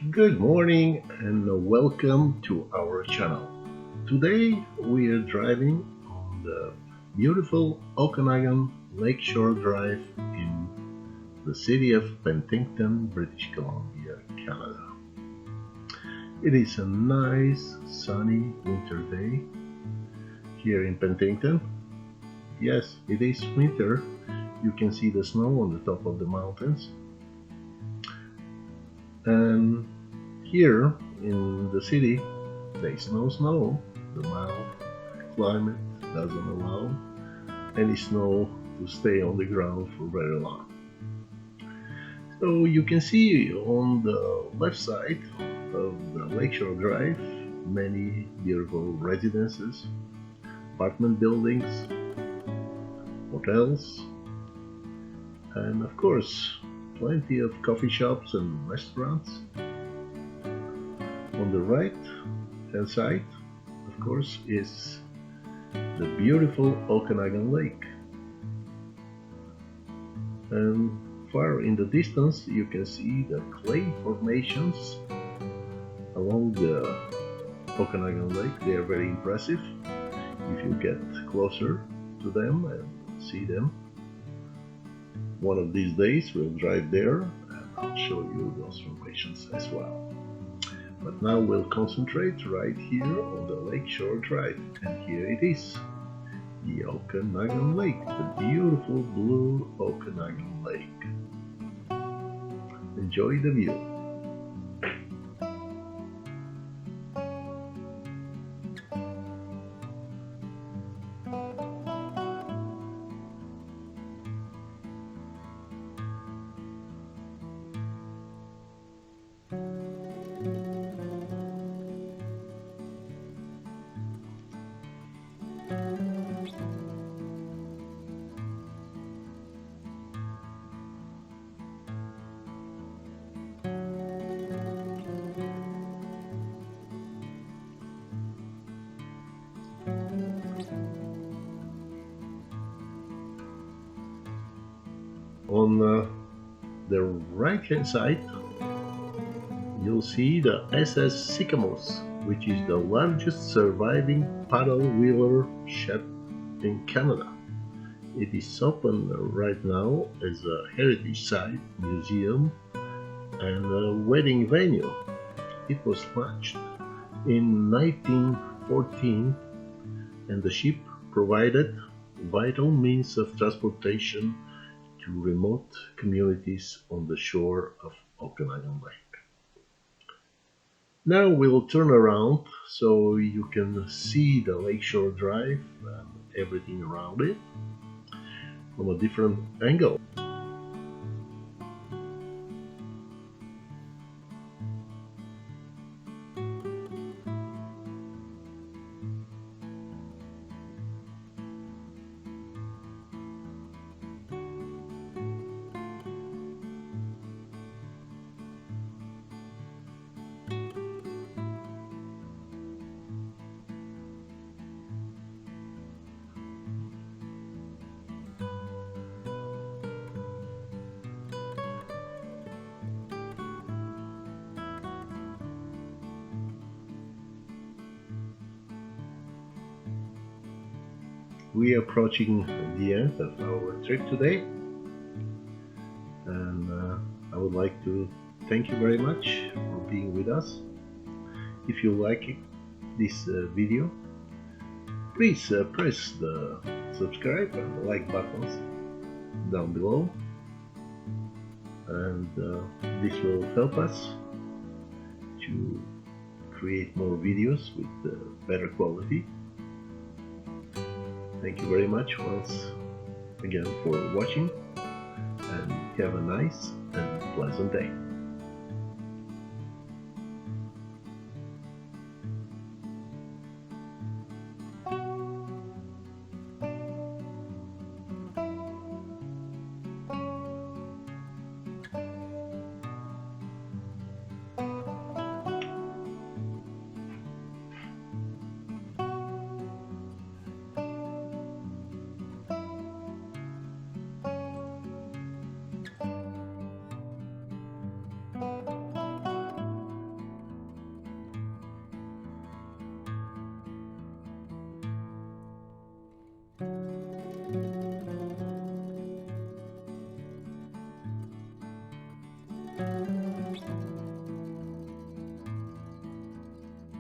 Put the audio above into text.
Good morning and welcome to our channel. Today we are driving on the beautiful Okanagan Lakeshore Drive in the city of Penticton, British Columbia, Canada. It is a nice sunny winter day here in Penticton. Yes, it is winter. You can see the snow on the top of the mountains. And here in the city, there is no snow. The mild climate doesn't allow any snow to stay on the ground for very long. So you can see on the left side of the Lakeshore Drive many beautiful residences, apartment buildings, hotels, and of course plenty of coffee shops and restaurants. On the right hand side, of course, is the beautiful Okanagan Lake. And far in the distance you can see the clay formations along the Okanagan Lake. They are very impressive if you get closer to them and see them. One of these days we'll drive there and I'll show you those formations as well. But now we'll concentrate right here on the Lakeshore Drive, and here it is, the Okanagan Lake, the beautiful blue Okanagan Lake. Enjoy the view. On the right hand side, you'll see the SS Samos, which is the largest surviving paddle wheeler ship in Canada. It is open right now as a heritage site, museum, and a wedding venue. It was launched in 1914, and the ship provided vital means of transportation to remote communities on the shore of Okanagan Lake. Now we'll turn around so you can see the Lakeshore Drive and everything around it from a different angle. We are approaching the end of our trip today, and I would like to thank you very much for being with us. If you like this video, please press the subscribe and the like buttons down below, and this will help us to create more videos with better quality. Thank you very much once again for watching, and have a nice and pleasant day.